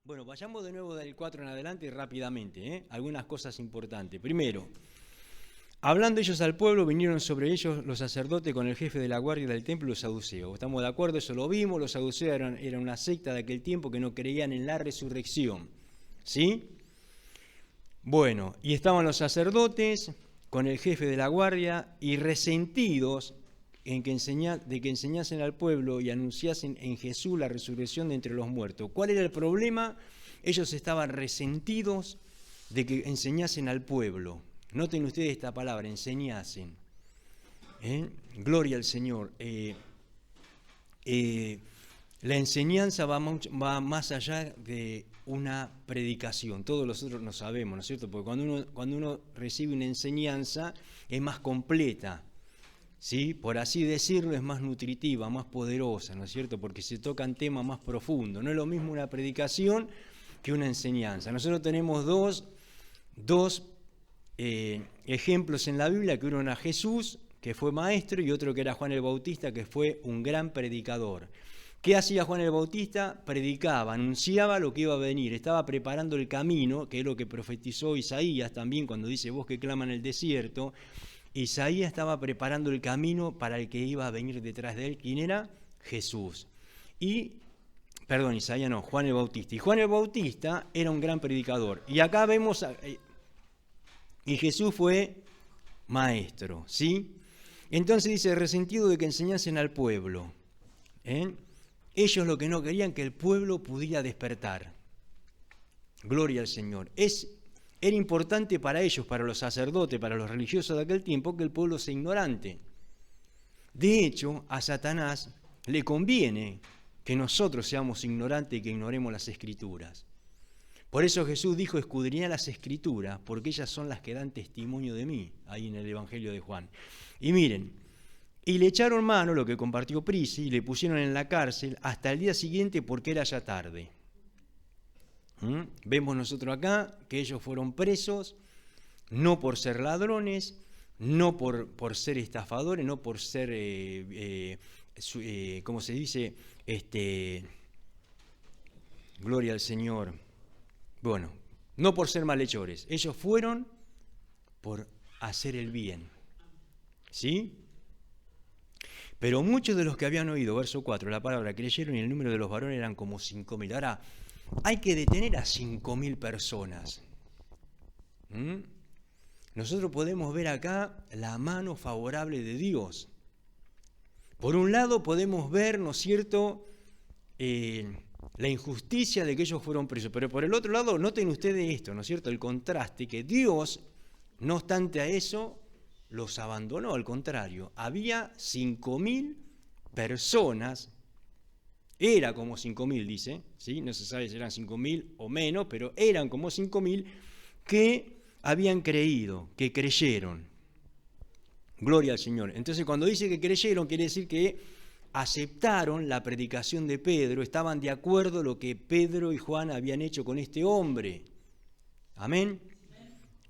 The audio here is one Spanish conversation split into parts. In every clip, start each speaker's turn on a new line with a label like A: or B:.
A: Bueno, vayamos de nuevo del 4 en adelante rápidamente, algunas cosas importantes. Primero, hablando ellos al pueblo, vinieron sobre ellos los sacerdotes con el jefe de la guardia del templo y los saduceos. ¿Estamos de acuerdo? Eso lo vimos. Los saduceos eran una secta de aquel tiempo que no creían en la resurrección. ¿Sí? Bueno, y estaban los sacerdotes con el jefe de la guardia y resentidos de que enseñasen al pueblo y anunciasen en Jesús la resurrección de entre los muertos. ¿Cuál era el problema? Ellos estaban resentidos de que enseñasen al pueblo. Noten ustedes esta palabra, enseñasen. Gloria al Señor. La enseñanza va más allá de una predicación. Todos nosotros lo sabemos, ¿no es cierto? Porque cuando uno recibe una enseñanza es más completa, ¿sí? Por así decirlo, es más nutritiva, más poderosa, ¿no es cierto? Porque se tocan temas más profundos. No es lo mismo una predicación que una enseñanza. Nosotros tenemos dos ejemplos en la Biblia, que uno era Jesús, que fue maestro, y otro que era Juan el Bautista, que fue un gran predicador. ¿Qué hacía Juan el Bautista? Predicaba, anunciaba lo que iba a venir, estaba preparando el camino, que es lo que profetizó Isaías también cuando dice voz que clama en el desierto. Isaías estaba preparando el camino para el que iba a venir detrás de él. ¿Quién era? Jesús. Isaías no, Juan el Bautista. Y Juan el Bautista era un gran predicador. Y acá vemos, y Jesús fue maestro, ¿sí? Entonces dice, resentido de que enseñasen al pueblo. Ellos lo que no querían, que el pueblo pudiera despertar. Gloria al Señor. Era importante para ellos, para los sacerdotes, para los religiosos de aquel tiempo, que el pueblo sea ignorante. De hecho, a Satanás le conviene que nosotros seamos ignorantes y que ignoremos las Escrituras. Por eso Jesús dijo, escudriñad las Escrituras, porque ellas son las que dan testimonio de mí, ahí en el Evangelio de Juan. Y miren, y le echaron mano, lo que compartió Prisi, y le pusieron en la cárcel hasta el día siguiente porque era ya tarde. Vemos nosotros acá que ellos fueron presos, no por ser ladrones, no por ser estafadores, no por ser, ¿cómo se dice? Gloria al Señor. Bueno, no por ser malhechores. Ellos fueron por hacer el bien. ¿Sí? Pero muchos de los que habían oído, verso 4, la palabra creyeron y el número de los varones eran como 5.000. Ahora, hay que detener a 5.000 personas. Nosotros podemos ver acá la mano favorable de Dios. Por un lado podemos ver, ¿no es cierto?, la injusticia de que ellos fueron presos. Pero por el otro lado, noten ustedes esto, ¿no es cierto?, el contraste, que Dios, no obstante a eso, los abandonó. Al contrario, había 5.000 personas. Era como 5.000, dice, ¿sí? No se sabe si eran 5.000 o menos, pero eran como 5.000 que habían creído, que creyeron. Gloria al Señor. Entonces, cuando dice que creyeron, quiere decir que aceptaron la predicación de Pedro, estaban de acuerdo con lo que Pedro y Juan habían hecho con este hombre. Amén.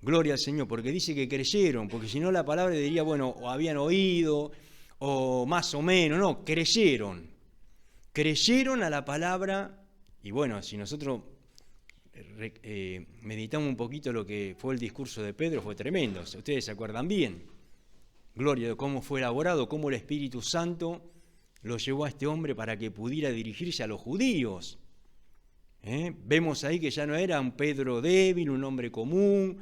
A: Gloria al Señor, porque dice que creyeron, porque si no la palabra diría, bueno, o habían oído, o más o menos, no, creyeron. Creyeron a la palabra, y bueno, si nosotros meditamos un poquito lo que fue el discurso de Pedro, fue tremendo, ustedes se acuerdan bien. Gloria de cómo fue elaborado, cómo el Espíritu Santo lo llevó a este hombre para que pudiera dirigirse a los judíos. Vemos ahí que ya no era un Pedro débil, un hombre común,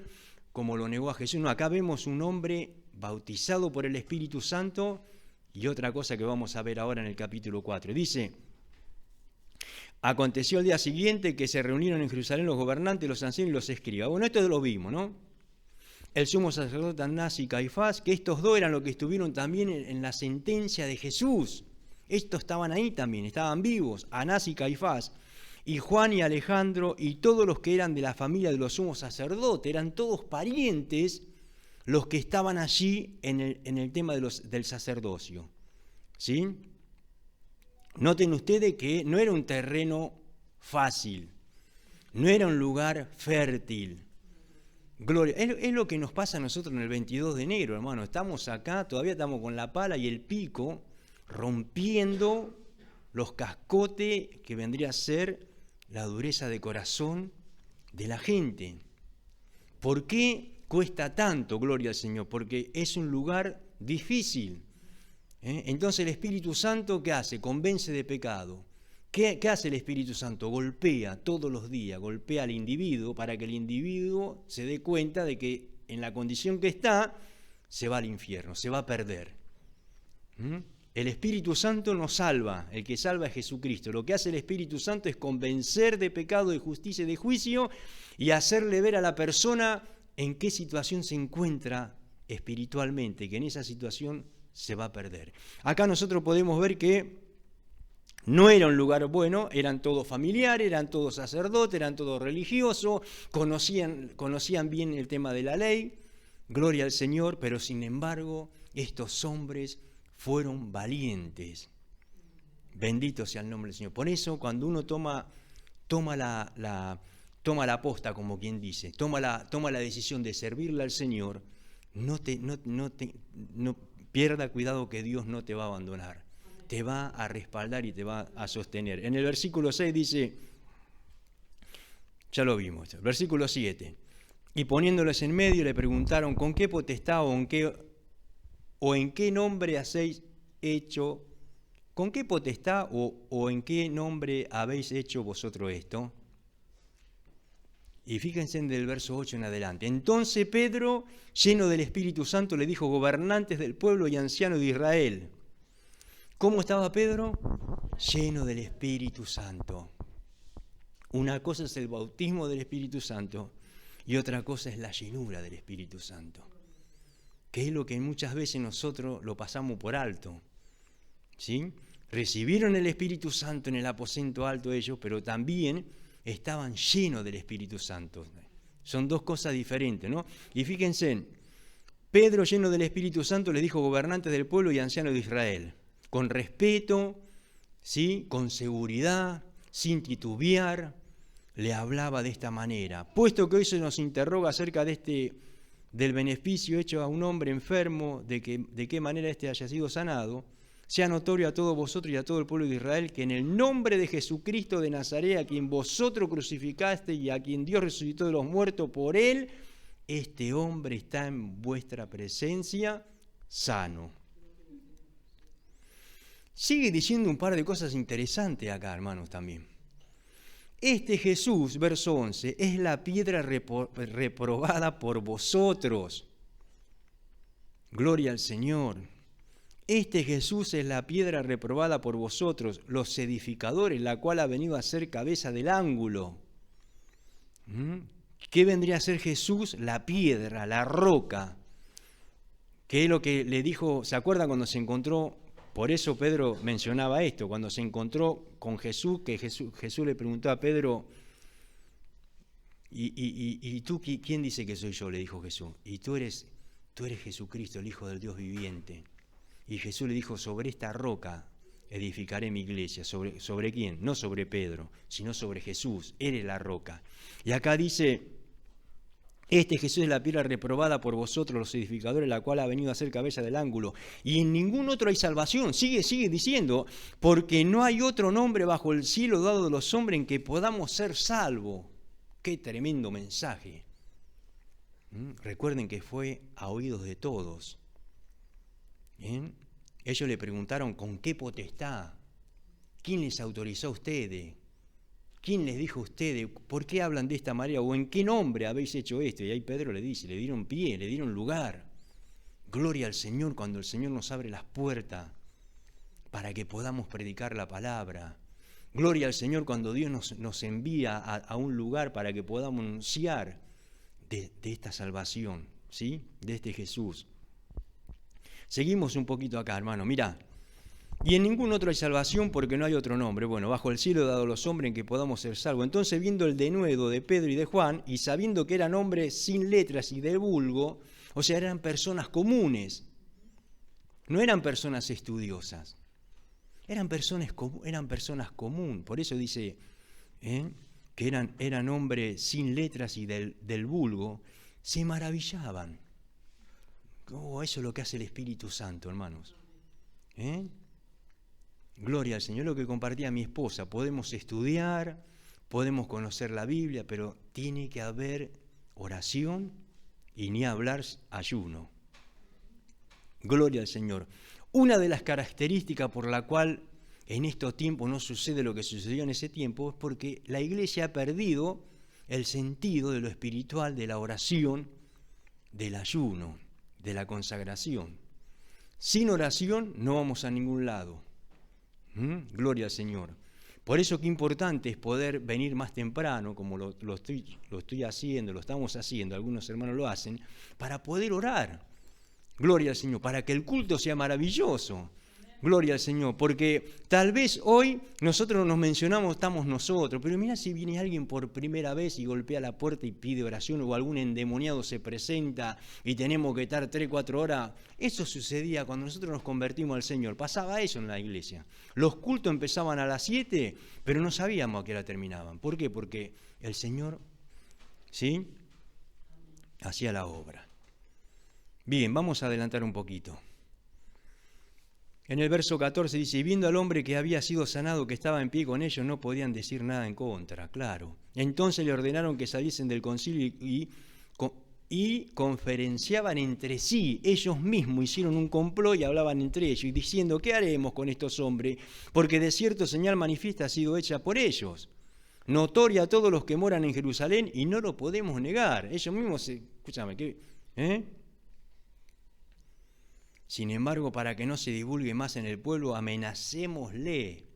A: como lo negó a Jesús. No, acá vemos un hombre bautizado por el Espíritu Santo. Y otra cosa que vamos a ver ahora en el capítulo 4. Dice, aconteció el día siguiente que se reunieron en Jerusalén los gobernantes, los ancianos y los escribas. Bueno, esto lo vimos, ¿no? El sumo sacerdote Anás y Caifás, que estos dos eran los que estuvieron también en la sentencia de Jesús. Estos estaban ahí también, estaban vivos, Anás y Caifás, y Juan y Alejandro, y todos los que eran de la familia de los sumos sacerdotes, eran todos parientes los que estaban allí en el tema del sacerdocio. ¿Sí? Noten ustedes que no era un terreno fácil, no era un lugar fértil. Gloria, es lo que nos pasa a nosotros en el 22 de enero, hermano. Estamos acá, todavía estamos con la pala y el pico, rompiendo los cascotes que vendría a ser la dureza de corazón de la gente. ¿Por qué cuesta tanto, gloria al Señor? Porque es un lugar difícil. Entonces el Espíritu Santo, ¿qué hace? Convence de pecado. ¿Qué hace el Espíritu Santo? Golpea todos los días, golpea al individuo para que el individuo se dé cuenta de que en la condición que está, se va al infierno, se va a perder. El Espíritu Santo nos salva, el que salva es Jesucristo. Lo que hace el Espíritu Santo es convencer de pecado, de justicia y de juicio y hacerle ver a la persona en qué situación se encuentra espiritualmente, que en esa situación se va a perder. Acá nosotros podemos ver que no era un lugar bueno, eran todos familiares, eran todos sacerdotes, eran todos religiosos, conocían bien el tema de la ley, gloria al Señor, pero sin embargo estos hombres fueron valientes. Bendito sea el nombre del Señor. Por eso cuando uno toma la posta, como quien dice, toma la decisión de servirle al Señor, no pierda cuidado que Dios no te va a abandonar. Te va a respaldar y te va a sostener. En el versículo 6 dice, ya lo vimos, versículo 7, y poniéndoles en medio le preguntaron, ¿con qué potestad o en qué nombre hacéis hecho, con qué potestad o en qué nombre habéis hecho vosotros esto? Y fíjense en el verso 8 en adelante. Entonces Pedro, lleno del Espíritu Santo, le dijo, gobernantes del pueblo y ancianos de Israel. ¿Cómo estaba Pedro? Lleno del Espíritu Santo. Una cosa es el bautismo del Espíritu Santo y otra cosa es la llenura del Espíritu Santo, que es lo que muchas veces nosotros lo pasamos por alto. ¿Sí? Recibieron el Espíritu Santo en el aposento alto ellos, pero también estaban llenos del Espíritu Santo. Son dos cosas diferentes, ¿no? Y fíjense, Pedro, lleno del Espíritu Santo, les dijo gobernantes del pueblo y ancianos de Israel, con respeto, ¿sí? Con seguridad, sin titubear, le hablaba de esta manera. Puesto que hoy se nos interroga acerca del beneficio hecho a un hombre enfermo, de qué manera éste haya sido sanado, sea notorio a todos vosotros y a todo el pueblo de Israel que en el nombre de Jesucristo de Nazaret, a quien vosotros crucificaste y a quien Dios resucitó de los muertos, por él, este hombre está en vuestra presencia sano. Sigue diciendo un par de cosas interesantes acá, hermanos, también. Este Jesús, verso 11, es la piedra reprobada por vosotros. Gloria al Señor. Este Jesús es la piedra reprobada por vosotros, los edificadores, la cual ha venido a ser cabeza del ángulo. ¿Qué vendría a ser Jesús? La piedra, la roca. ¿Qué es lo que le dijo? ¿Se acuerdan cuando se encontró? Por eso Pedro mencionaba esto, cuando se encontró con Jesús, que Jesús le preguntó a Pedro, ¿y tú quién dice que soy yo? Le dijo Jesús. Y tú eres Jesucristo, el Hijo del Dios viviente. Y Jesús le dijo, sobre esta roca edificaré mi iglesia. ¿Sobre quién? No sobre Pedro, sino sobre Jesús. Él es la roca. Y acá dice, este Jesús es la piedra reprobada por vosotros los edificadores, la cual ha venido a ser cabeza del ángulo. Y en ningún otro hay salvación. Sigue diciendo, porque no hay otro nombre bajo el cielo dado de los hombres en que podamos ser salvos. Qué tremendo mensaje. Recuerden que fue a oídos de todos. ¿Bien? Ellos le preguntaron, ¿con qué potestad? ¿Quién les autorizó a ustedes? ¿Quién les dijo a ustedes? ¿Por qué hablan de esta manera? ¿O en qué nombre habéis hecho esto? Y ahí Pedro le dice, le dieron pie, le dieron lugar. Gloria al Señor cuando el Señor nos abre las puertas para que podamos predicar la palabra. Gloria al Señor cuando Dios nos envía a un lugar para que podamos anunciar de esta salvación, ¿sí? De este Jesús. Seguimos un poquito acá, hermano, mirá. Y en ningún otro hay salvación porque no hay otro nombre. Bueno, bajo el cielo dado a los hombres en que podamos ser salvos. Entonces, viendo el denuedo de Pedro y de Juan, y sabiendo que eran hombres sin letras y de vulgo, o sea, eran personas comunes, no eran personas estudiosas, eran personas comunes. Por eso dice que eran hombres sin letras y del vulgo, se maravillaban. Oh, eso es lo que hace el Espíritu Santo, hermanos. Gloria al Señor, lo que compartía mi esposa. Podemos estudiar, podemos conocer la Biblia, pero tiene que haber oración y ni hablar ayuno. Gloria al Señor. Una de las características por la cual en estos tiempos no sucede lo que sucedió en ese tiempo es porque la iglesia ha perdido el sentido de lo espiritual, de la oración, del ayuno, de la consagración. Sin oración no vamos a ningún lado. Gloria al Señor. Por eso qué importante es poder venir más temprano, como lo estoy haciendo, lo estamos haciendo, algunos hermanos lo hacen, para poder orar. Gloria al Señor, para que el culto sea maravilloso. Gloria al Señor, porque tal vez hoy nosotros nos mencionamos, estamos nosotros, pero mira si viene alguien por primera vez y golpea la puerta y pide oración, o algún endemoniado se presenta y tenemos que estar 3, 4 horas. Eso sucedía cuando nosotros nos convertimos al Señor, pasaba eso en la iglesia. Los cultos empezaban a las 7, pero no sabíamos a qué hora terminaban. ¿Por qué? Porque el Señor, ¿sí?, hacía la obra. Bien, vamos a adelantar un poquito. En el verso 14 dice, y viendo al hombre que había sido sanado, que estaba en pie con ellos, no podían decir nada en contra, claro. Entonces le ordenaron que saliesen del concilio y conferenciaban entre sí. Ellos mismos hicieron un complot y hablaban entre ellos, y diciendo, ¿qué haremos con estos hombres? Porque de cierto señal manifiesta ha sido hecha por ellos, notoria a todos los que moran en Jerusalén, y no lo podemos negar. Ellos mismos, escúchame, Sin embargo, para que no se divulgue más en el pueblo, amenacémosle.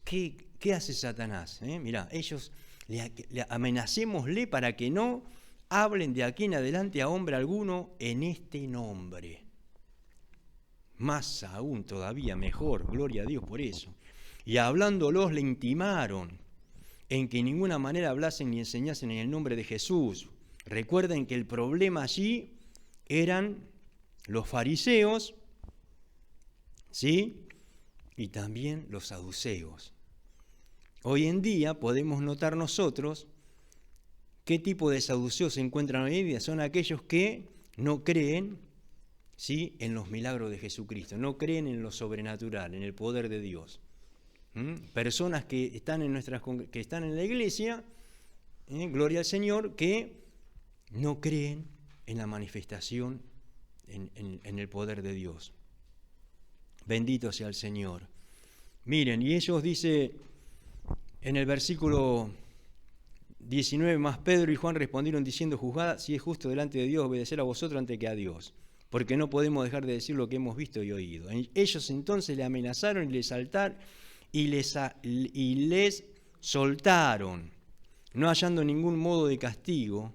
A: ¿Qué hace Satanás? Mirá, ellos le amenacémosle para que no hablen de aquí en adelante a hombre alguno en este nombre. Más aún, todavía mejor, gloria a Dios por eso. Y hablándolos le intimaron en que en ninguna manera hablasen ni enseñasen en el nombre de Jesús. Recuerden que el problema allí eran los fariseos, ¿sí?, y también los saduceos. Hoy en día podemos notar nosotros qué tipo de saduceos se encuentran hoy en día. Son aquellos que no creen, ¿sí?, en los milagros de Jesucristo, no creen en lo sobrenatural, en el poder de Dios. Personas que están en la iglesia, gloria al Señor, que no creen en la manifestación en el poder de Dios. Bendito sea el Señor. Miren, y ellos dice en el versículo 19, más Pedro y Juan respondieron diciendo, juzgad si es justo delante de Dios obedecer a vosotros antes que a Dios, porque no podemos dejar de decir lo que hemos visto y oído. Ellos entonces le amenazaron y les soltaron, no hallando ningún modo de castigo,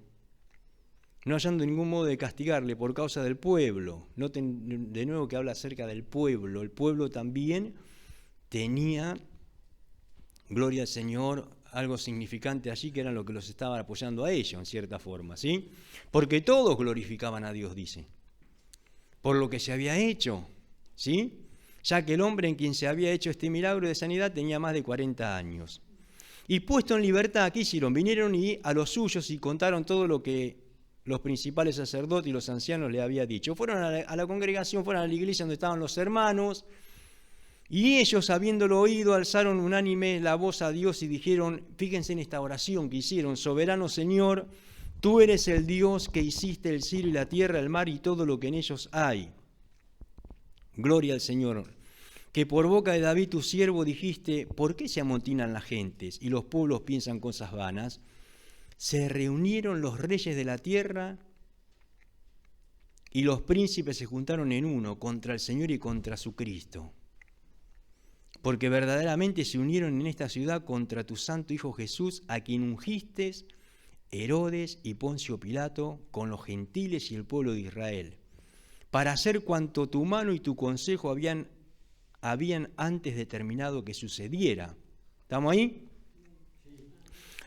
A: no hallando ningún modo de castigarle por causa del pueblo. Noten de nuevo que habla acerca del pueblo. El pueblo también tenía, gloria al Señor, algo significante allí, que eran lo que los estaban apoyando a ellos, en cierta forma, ¿sí? Porque todos glorificaban a Dios, dice, por lo que se había hecho, ¿sí? Ya que el hombre en quien se había hecho este milagro de sanidad tenía más de 40 años. Y puesto en libertad, ¿qué hicieron? Vinieron y a los suyos y contaron todo lo que los principales sacerdotes y los ancianos le habían dicho. Fueron a la congregación, fueron a la iglesia donde estaban los hermanos, y ellos, habiéndolo oído, alzaron unánime la voz a Dios y dijeron, fíjense en esta oración que hicieron, soberano Señor, tú eres el Dios que hiciste el cielo y la tierra, el mar y todo lo que en ellos hay. Gloria al Señor, que por boca de David tu siervo dijiste, ¿por qué se amotinan las gentes y los pueblos piensan cosas vanas? Se reunieron los reyes de la tierra y los príncipes se juntaron en uno contra el Señor y contra su Cristo. Porque verdaderamente se unieron en esta ciudad contra tu santo Hijo Jesús, a quien ungiste Herodes y Poncio Pilato con los gentiles y el pueblo de Israel, para hacer cuanto tu mano y tu consejo habían antes determinado que sucediera. ¿Estamos ahí?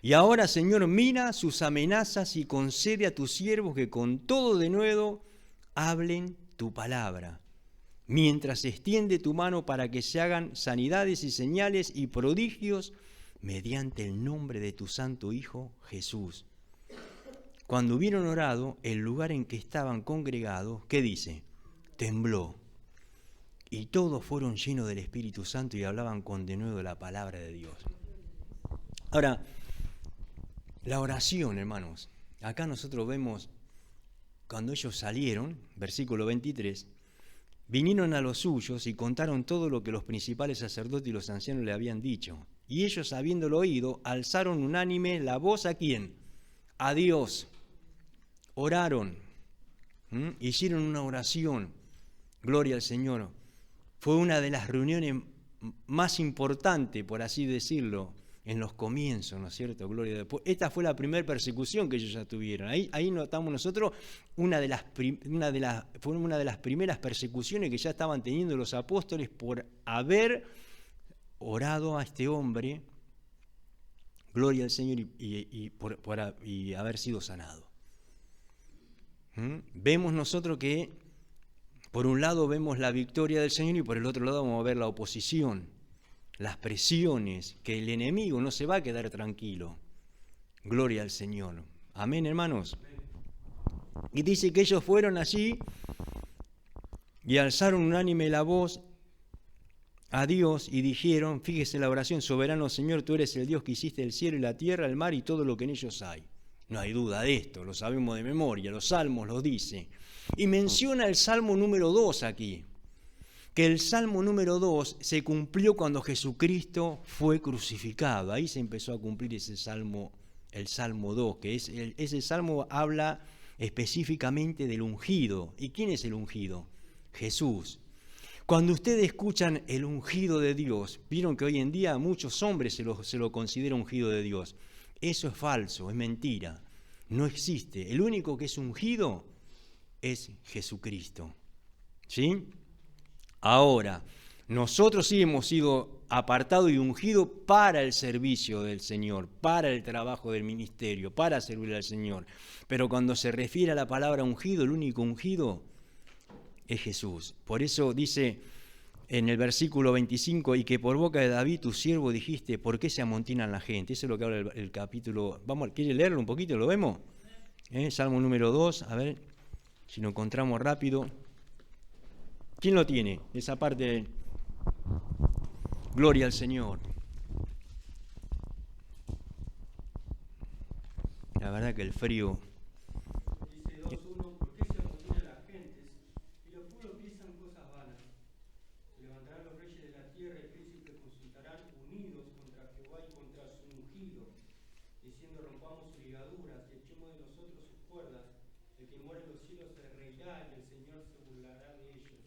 A: Y ahora, Señor, mira sus amenazas y concede a tus siervos que con todo denuedo hablen tu palabra, mientras extiende tu mano para que se hagan sanidades y señales y prodigios mediante el nombre de tu santo Hijo Jesús. Cuando hubieron orado, el lugar en que estaban congregados, ¿qué dice? Tembló. Y todos fueron llenos del Espíritu Santo y hablaban con denuedo la palabra de Dios. Ahora, La oración, hermanos. Acá nosotros vemos, cuando ellos salieron, versículo 23, vinieron a los suyos y contaron todo lo que los principales sacerdotes y los ancianos le habían dicho. Y ellos, habiéndolo oído, alzaron unánime la voz ¿a quién? A Dios. Oraron. Hicieron una oración. Gloria al Señor. Fue una de las reuniones más importantes, por así decirlo, en los comienzos, ¿no es cierto? Gloria a Dios. Esta fue la primera persecución que ellos ya tuvieron. Ahí notamos nosotros fue una de las primeras persecuciones que ya estaban teniendo los apóstoles por haber orado a este hombre, gloria al Señor, y haber sido sanado. Vemos nosotros que por un lado vemos la victoria del Señor y por el otro lado vamos a ver la oposición, las presiones, que el enemigo no se va a quedar tranquilo. Gloria al Señor. Amén, hermanos. Y dice que ellos fueron allí y alzaron unánime la voz a Dios y dijeron, fíjese la oración, soberano Señor, tú eres el Dios que hiciste el cielo y la tierra, el mar y todo lo que en ellos hay. No hay duda de esto, lo sabemos de memoria, los salmos lo dicen. Y menciona el Salmo número 2 aquí, que el Salmo número 2 se cumplió cuando Jesucristo fue crucificado. Ahí se empezó a cumplir ese Salmo, el Salmo 2, que ese Salmo habla específicamente del ungido. ¿Y quién es el ungido? Jesús. Cuando ustedes escuchan el ungido de Dios, vieron que hoy en día a muchos hombres se lo considera ungido de Dios. Eso es falso, es mentira, no existe. El único que es ungido es Jesucristo. ¿Sí? Ahora, nosotros sí hemos sido apartados y ungidos para el servicio del Señor, para el trabajo del ministerio, para servir al Señor. Pero cuando se refiere a la palabra ungido, el único ungido es Jesús. Por eso dice en el versículo 25, y que por boca de David, tu siervo, dijiste, ¿por qué se amontinan la gente? Eso es lo que habla el capítulo. ¿Quiere leerlo un poquito? ¿Lo vemos? Salmo número 2, a ver si lo encontramos rápido. ¿Quién lo tiene? Esa parte. Gloria al Señor. La verdad que el frío.
B: Dice 2:1, ¿por qué se amotinan las gentes y los pueblos piensan cosas vanas? Se levantarán los reyes de la tierra y príncipes consultarán unidos contra Jehová y contra su ungido, diciendo rompamos sus ligaduras y echemos de nosotros sus cuerdas. El que mora en los cielos se reirá y el Señor se burlará de ellos.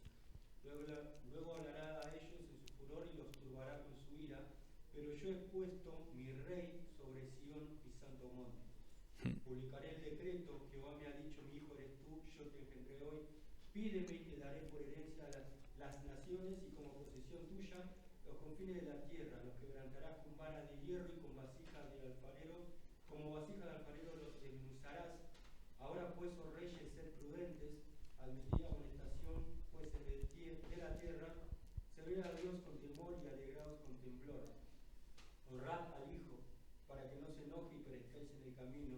B: Luego hablará a ellos en su furor y los turbará con su ira, pero yo he puesto mi rey sobre Sión, mi santo monte. Publicaré el decreto, Jehová me ha dicho, mi hijo eres tú, yo te engendré hoy. Pídeme y te daré por herencia las naciones y como posesión tuya los confines de la tierra. Los quebrantarás con vara de hierro y con vasija de alfarero, como vasija de alfarero los desmenuzarás. Ahora pues, oh reyes, sed prudentes, admitid amonestación, jueces de la tierra, servid a Dios con temor y alegraos con temblor. Honrad al Hijo, para que no se enoje y perezcáis en el camino,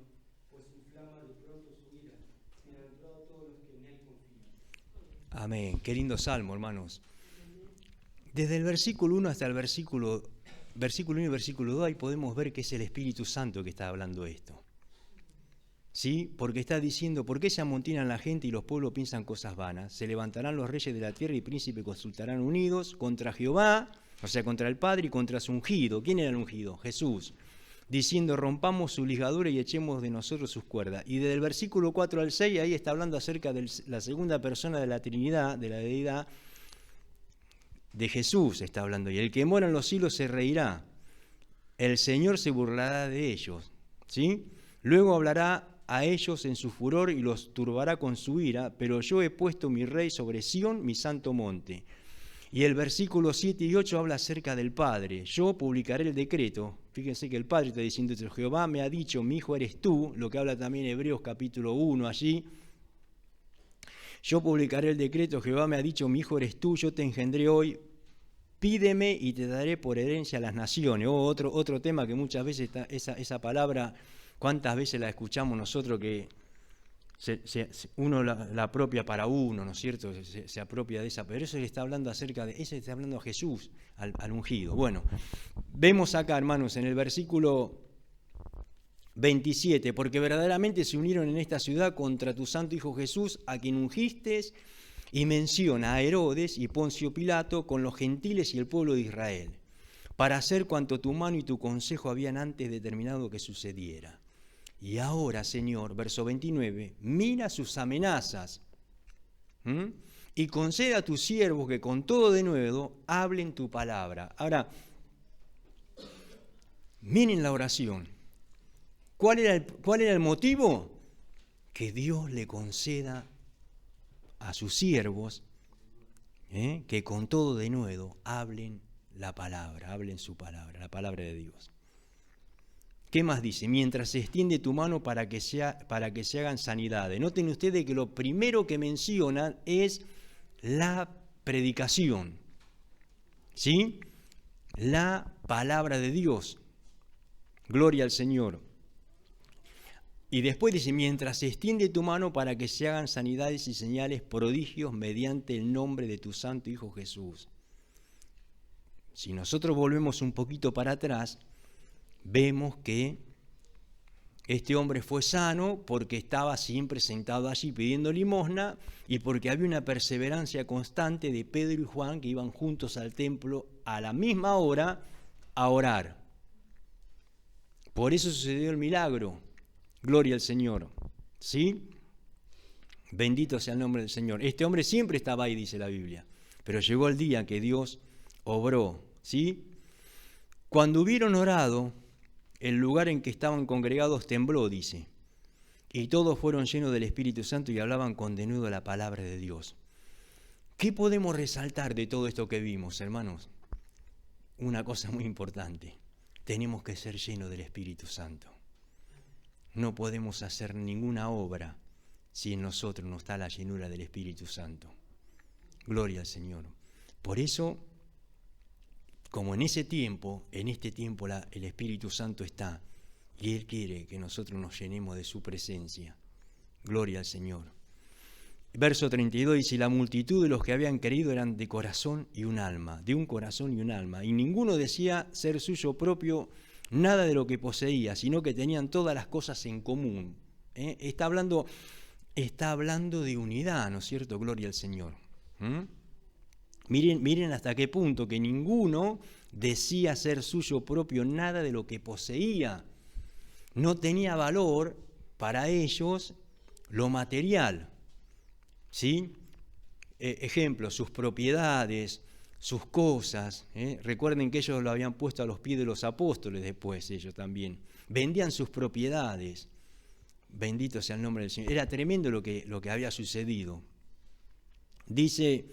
B: pues inflama de pronto su ira. Bienaventurados todos los que en él confían.
A: Amén. Qué lindo salmo, hermanos. Desde el versículo 1 hasta el versículo 1 y versículo 2, ahí podemos ver que es el Espíritu Santo que está hablando esto. ¿Sí? Porque está diciendo, ¿por qué se amontinan la gente y los pueblos piensan cosas vanas? Se levantarán los reyes de la tierra y príncipes consultarán unidos contra Jehová, o sea, contra el Padre y contra su ungido. ¿Quién era el ungido? Jesús. Diciendo, rompamos su ligadura y echemos de nosotros sus cuerdas. Y desde el versículo 4 al 6, ahí está hablando acerca de la segunda persona de la Trinidad, de la deidad de Jesús, está hablando. Y el que mora en los cielos se reirá, el Señor se burlará de ellos. ¿Sí? Luego hablará a ellos en su furor y los turbará con su ira, pero yo he puesto mi rey sobre Sión, mi santo monte. Y el versículo 7 y 8 habla acerca del Padre. Yo publicaré el decreto. Fíjense que el Padre está diciendo, Jehová me ha dicho, mi hijo eres tú, lo que habla también Hebreos capítulo 1 allí. Yo publicaré el decreto, Jehová me ha dicho, mi hijo eres tú, yo te engendré hoy, pídeme y te daré por herencia a las naciones. Otro tema que muchas veces esa palabra, ¿cuántas veces la escuchamos nosotros que uno la apropia para uno, ¿no es cierto? Se apropia de esa, pero eso le está hablando acerca de, ese está hablando a Jesús, al ungido. Bueno, vemos acá, hermanos, en el versículo 27, porque verdaderamente se unieron en esta ciudad contra tu santo Hijo Jesús, a quien ungiste, y menciona a Herodes y Poncio Pilato con los gentiles y el pueblo de Israel, para hacer cuanto tu mano y tu consejo habían antes determinado que sucediera. Y ahora, Señor, verso 29, mira sus amenazas, y concede a tus siervos que con todo denuedo hablen tu palabra. Ahora, miren la oración. ¿Cuál era el motivo? Que Dios le conceda a sus siervos que con todo denuedo hablen la palabra, hablen su palabra, la palabra de Dios. ¿Qué más dice? Mientras se extiende tu mano para que se hagan sanidades. Noten ustedes que lo primero que menciona es la predicación, ¿sí? La palabra de Dios. Gloria al Señor. Y después dice, mientras se extiende tu mano para que se hagan sanidades y señales, prodigios mediante el nombre de tu santo Hijo Jesús. Si nosotros volvemos un poquito para atrás, vemos que este hombre fue sano porque estaba siempre sentado allí pidiendo limosna y porque había una perseverancia constante de Pedro y Juan que iban juntos al templo a la misma hora a orar. Por eso sucedió el milagro. Gloria al Señor. ¿Sí? Bendito sea el nombre del Señor. Este hombre siempre estaba ahí, dice la Biblia. Pero llegó el día que Dios obró. ¿Sí? Cuando hubieron orado, el lugar en que estaban congregados tembló, dice. Y todos fueron llenos del Espíritu Santo y hablaban con denuedo la palabra de Dios. ¿Qué podemos resaltar de todo esto que vimos, hermanos? Una cosa muy importante. Tenemos que ser llenos del Espíritu Santo. No podemos hacer ninguna obra si en nosotros no está la llenura del Espíritu Santo. Gloria al Señor. Por eso, como en este tiempo el Espíritu Santo está y Él quiere que nosotros nos llenemos de su presencia. Gloria al Señor. Verso 32 dice, la multitud de los que habían creído eran de corazón y un alma, de un corazón y un alma, y ninguno decía ser suyo propio nada de lo que poseía, sino que tenían todas las cosas en común. Está hablando de unidad, ¿no es cierto? Gloria al Señor. Miren hasta qué punto que ninguno decía ser suyo propio nada de lo que poseía. No tenía valor para ellos lo material. ¿Sí? Ejemplo, sus propiedades, sus cosas. Recuerden que ellos lo habían puesto a los pies de los apóstoles después, ellos también. Vendían sus propiedades. Bendito sea el nombre del Señor. Era tremendo lo que había sucedido. Dice,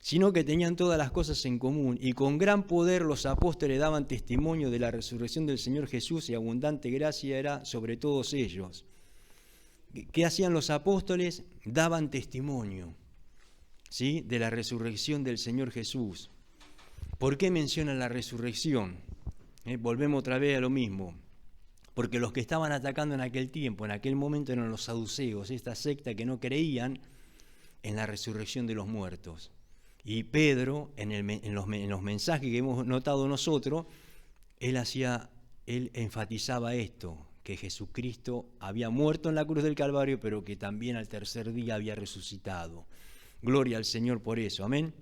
A: sino que tenían todas las cosas en común, y con gran poder los apóstoles daban testimonio de la resurrección del Señor Jesús, y abundante gracia era sobre todos ellos. ¿Qué hacían los apóstoles? Daban testimonio, ¿sí?, de la resurrección del Señor Jesús. ¿Por qué mencionan la resurrección? Volvemos otra vez a lo mismo. Porque los que estaban atacando en aquel tiempo, en aquel momento, eran los saduceos, esta secta que no creían en la resurrección de los muertos. Y Pedro, en los mensajes que hemos notado nosotros, él enfatizaba esto, que Jesucristo había muerto en la cruz del Calvario, pero que también al tercer día había resucitado. Gloria al Señor por eso, amén.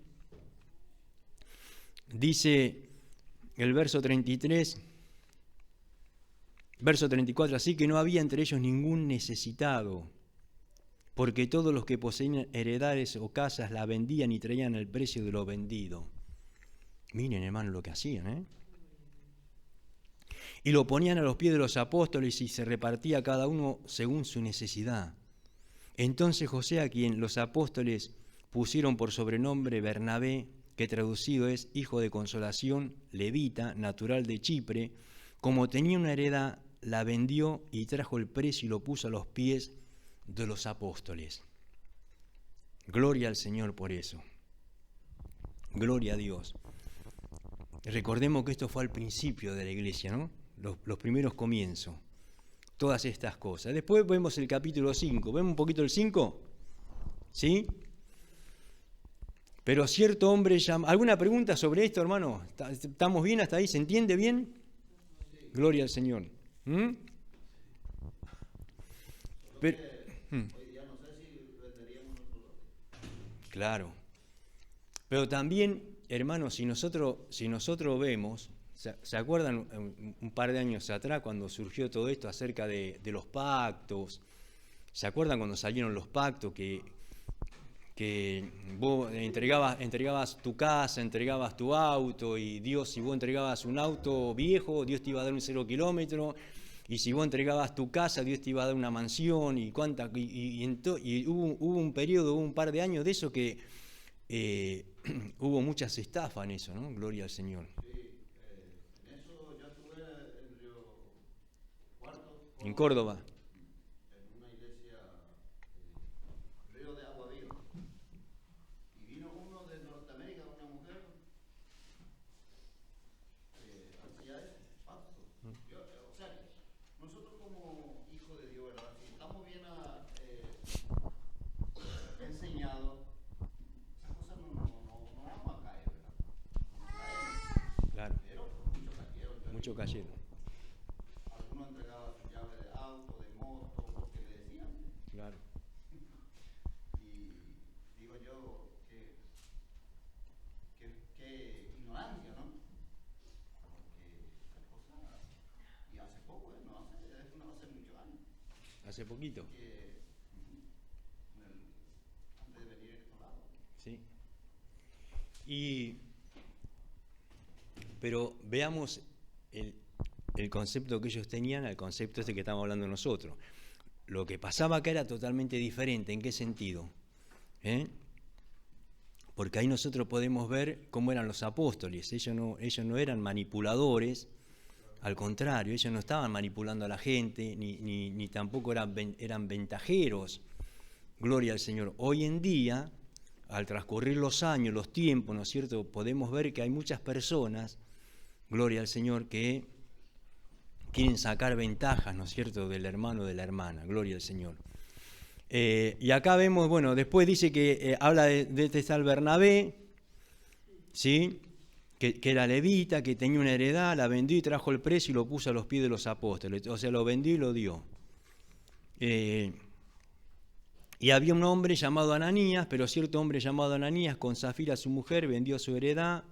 A: Dice el verso 33, verso 34, así que no había entre ellos ningún necesitado, porque todos los que poseían heredades o casas la vendían y traían el precio de lo vendido. Miren, hermano, lo que hacían, Y lo ponían a los pies de los apóstoles y se repartía cada uno según su necesidad. Entonces José, a quien los apóstoles pusieron por sobrenombre Bernabé, que traducido es hijo de consolación, levita, natural de Chipre, como tenía una heredad, la vendió y trajo el precio y lo puso a los pies de los apóstoles. Gloria al Señor por eso. Gloria a Dios. Recordemos que esto fue al principio de la iglesia, ¿no? Los primeros comienzos. Todas estas cosas. Después vemos el capítulo 5. ¿Vemos un poquito el 5? ¿Sí? Pero cierto hombre llama... ¿Alguna pregunta sobre esto, hermano? ¿Estamos bien hasta ahí? ¿Se entiende bien? Gloria al Señor. Pero, claro. Pero también, hermanos, si nosotros vemos, ¿se acuerdan un par de años atrás cuando surgió todo esto acerca de los pactos? ¿Se acuerdan cuando salieron los pactos que vos entregabas tu casa, entregabas tu auto, y Dios, si vos entregabas un auto viejo, Dios te iba a dar un 0 kilómetro, y si vos entregabas tu casa, Dios te iba a dar una mansión, y hubo un periodo, hubo un par de años de eso que hubo muchas estafas en eso, ¿no? Gloria al Señor.
C: Sí, en eso yo estuve en Río Cuarto.
A: En Córdoba.
C: En una iglesia, Río de Agua Viva. Y vino uno de Norteamérica, una mujer, que hacía eso, pacto. O sea, nosotros como hijos de Dios, ¿verdad? Si estamos bien enseñados, esas cosas no vamos a caer, ¿verdad? No caemos.
A: Claro.
C: Pero muchos cayeron. Algunos entregaban su llave de auto, de moto, porque le decían.
A: Claro.
C: Y digo yo que ignorancia, ¿no? Porque esas cosas, y hace poco, no hace muchos años.
A: Hace poquito.
C: Que antes de venir a estos lados.
A: Sí. Pero veamos el concepto que ellos tenían al concepto este que estamos hablando nosotros. Lo que pasaba acá era totalmente diferente. ¿En qué sentido? Porque ahí nosotros podemos ver cómo eran los apóstoles. Ellos no eran manipuladores, al contrario, ellos no estaban manipulando a la gente, ni tampoco eran ventajeros. Gloria al Señor. Hoy en día, al transcurrir los años, los tiempos, ¿no es cierto?, podemos ver que hay muchas personas, gloria al Señor, que quieren sacar ventajas, ¿no es cierto?, del hermano o de la hermana, gloria al Señor. Y acá vemos, bueno, después dice que habla de este tal Bernabé, ¿sí?, que era levita, que tenía una heredad, la vendió y trajo el precio y lo puso a los pies de los apóstoles, o sea, lo vendió y lo dio. Y había un hombre llamado Ananías, pero cierto hombre llamado Ananías, con Zafira su mujer, vendió su heredad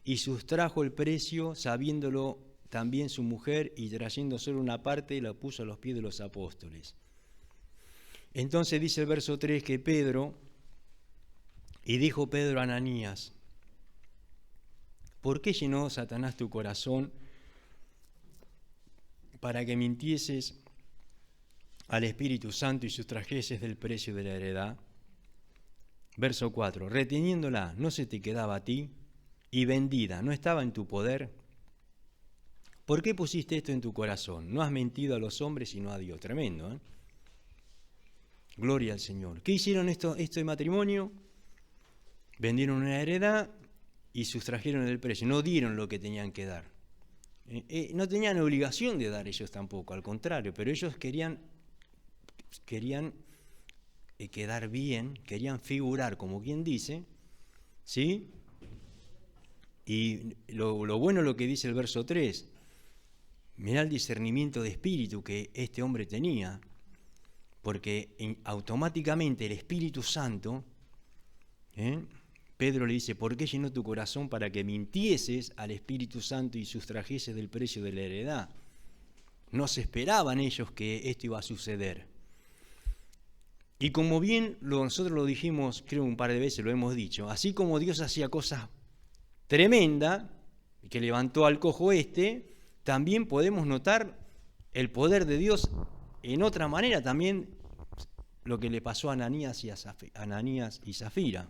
A: y sustrajo el precio, sabiéndolo también su mujer, y trayendo solo una parte, la puso a los pies de los apóstoles. Entonces dice el verso 3 que y dijo Pedro a Ananías, ¿por qué llenó Satanás tu corazón para que mintieses al Espíritu Santo y sustrajeses del precio de la heredad? Verso 4, reteniéndola, ¿no se te quedaba a ti? Y vendida, ¿no estaba en tu poder? ¿Por qué pusiste esto en tu corazón? No has mentido a los hombres sino a Dios. Tremendo, ¿eh? Gloria al Señor. ¿Qué hicieron esto de matrimonio? Vendieron una heredad y sustrajeron el precio. No dieron lo que tenían que dar. No tenían obligación de dar ellos tampoco, al contrario, pero ellos querían quedar bien, querían figurar, como quien dice, ¿sí? Y lo bueno es lo que dice el verso 3. Mirá el discernimiento de espíritu que este hombre tenía, porque automáticamente el Espíritu Santo, Pedro le dice, ¿por qué llenó tu corazón para que mintieses al Espíritu Santo y sustrajeses del precio de la heredad? No se esperaban ellos que esto iba a suceder. Y como bien nosotros lo dijimos, creo un par de veces lo hemos dicho, así como Dios hacía cosas tremendas, que levantó al cojo también podemos notar el poder de Dios en otra manera, también lo que le pasó a Ananías y Zafira.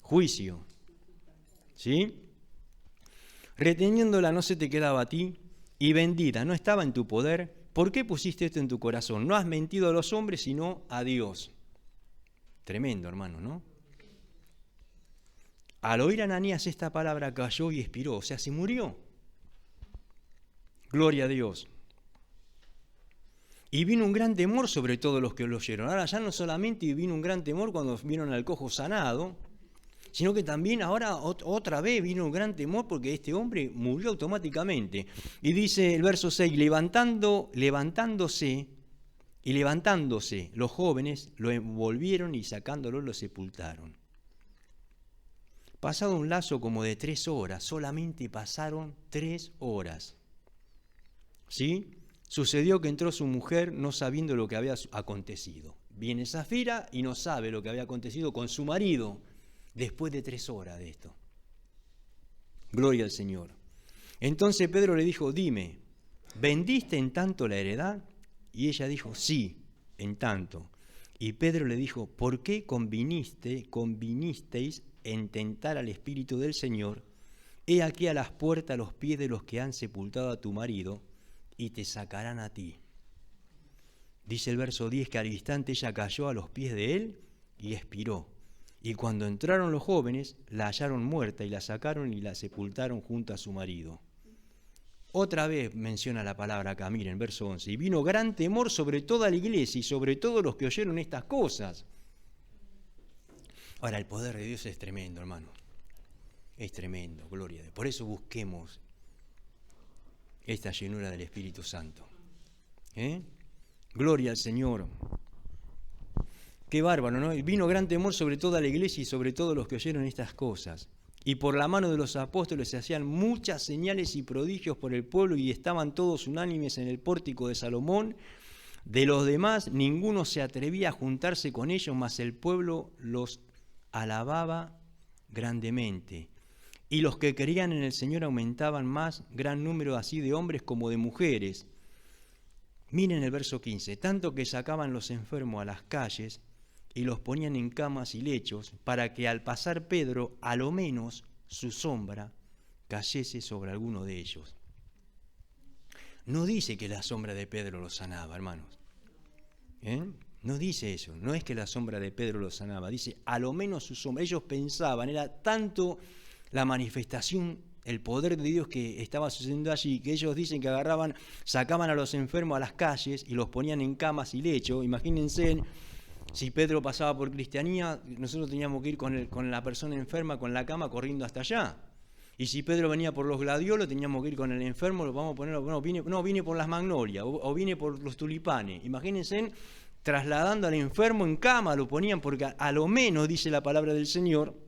A: Juicio. ¿Sí? Reteniéndola no se te quedaba a ti, y vendida no estaba en tu poder. ¿Por qué pusiste esto en tu corazón? No has mentido a los hombres, sino a Dios. Tremendo, hermano, ¿no? Al oír a Ananías esta palabra cayó y expiró, o sea, se murió. Gloria a Dios. Y vino un gran temor sobre todos los que lo oyeron. Ahora ya no solamente vino un gran temor cuando vieron al cojo sanado, sino que también ahora otra vez vino un gran temor porque este hombre murió automáticamente. Y dice el verso 6, levantándose Y levantándose los jóvenes, lo envolvieron y sacándolo lo sepultaron. Pasado un lazo como de 3 horas, solamente pasaron 3 horas. ¿Sí? Sucedió que entró su mujer no sabiendo lo que había acontecido. Viene Zafira y no sabe lo que había acontecido con su marido después de 3 horas de esto. Gloria al Señor. Entonces Pedro le dijo, dime, ¿vendiste en tanto la heredad? Y ella dijo, sí, en tanto. Y Pedro le dijo, ¿por qué convinisteis en tentar al Espíritu del Señor? He aquí a las puertas los pies de los que han sepultado a tu marido, y te sacarán a ti. Dice el verso 10 que al instante ella cayó a los pies de él y expiró. Y cuando entraron los jóvenes, la hallaron muerta y la sacaron y la sepultaron junto a su marido. Otra vez menciona la palabra acá, miren, verso 11. Y vino gran temor sobre toda la iglesia y sobre todos los que oyeron estas cosas. Ahora, el poder de Dios es tremendo, hermano. Es tremendo, gloria a Dios. Por eso busquemos esta llenura del Espíritu Santo. Gloria al Señor. Qué bárbaro, ¿no? Vino gran temor sobre toda la iglesia y sobre todos los que oyeron estas cosas. Y por la mano de los apóstoles se hacían muchas señales y prodigios por el pueblo y estaban todos unánimes en el pórtico de Salomón. De los demás, ninguno se atrevía a juntarse con ellos, mas el pueblo los alababa grandemente. Y los que creían en el Señor aumentaban más, gran número así de hombres como de mujeres. Miren el verso 15, tanto que sacaban los enfermos a las calles y los ponían en camas y lechos, para que al pasar Pedro, a lo menos su sombra cayese sobre alguno de ellos. No dice que la sombra de Pedro los sanaba, hermanos. No dice eso, no es que la sombra de Pedro los sanaba, dice a lo menos su sombra. Ellos pensaban, era tanto la manifestación, el poder de Dios que estaba sucediendo allí, que ellos dicen que sacaban a los enfermos a las calles y los ponían en camas y lechos. Imagínense, si Pedro pasaba por Cristianía, nosotros teníamos que ir con la persona enferma, con la cama, corriendo hasta allá. Y si Pedro venía por los gladiolos, teníamos que ir con el enfermo, lo vamos a poner, vine por las magnolias, o vine por los tulipanes. Imagínense, trasladando al enfermo en cama, lo ponían, porque a lo menos, dice la palabra del Señor,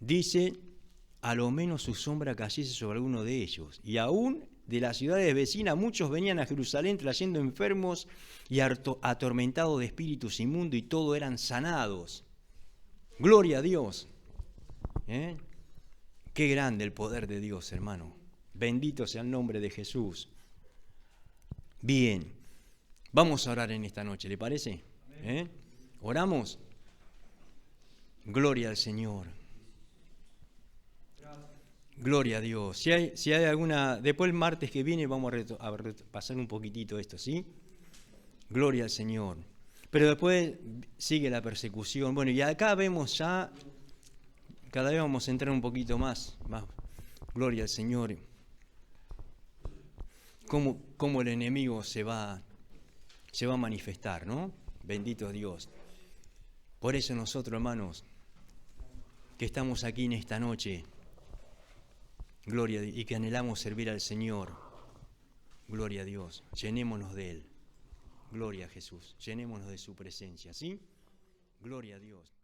A: dice, a lo menos su sombra cayese sobre alguno de ellos. Y aún de las ciudades vecinas muchos venían a Jerusalén trayendo enfermos y atormentados de espíritus inmundos, y todos eran sanados. Gloria a Dios. Qué grande el poder de Dios, hermano. Bendito sea el nombre de Jesús. Bien, vamos a orar en esta noche, ¿le parece? ¿Oramos? Gloria al Señor. Gloria a Dios. Si hay alguna, después el martes que viene vamos a repasar un poquitito esto, ¿sí? Gloria al Señor. Pero después sigue la persecución. Bueno, y acá vemos ya, cada vez vamos a entrar un poquito más. Gloria al Señor. Cómo el enemigo se va a manifestar, ¿no? Bendito Dios. Por eso nosotros, hermanos, que estamos aquí en esta noche, gloria a Dios, y que anhelamos servir al Señor, gloria a Dios, llenémonos de Él, gloria a Jesús, llenémonos de su presencia, ¿sí? Gloria a Dios.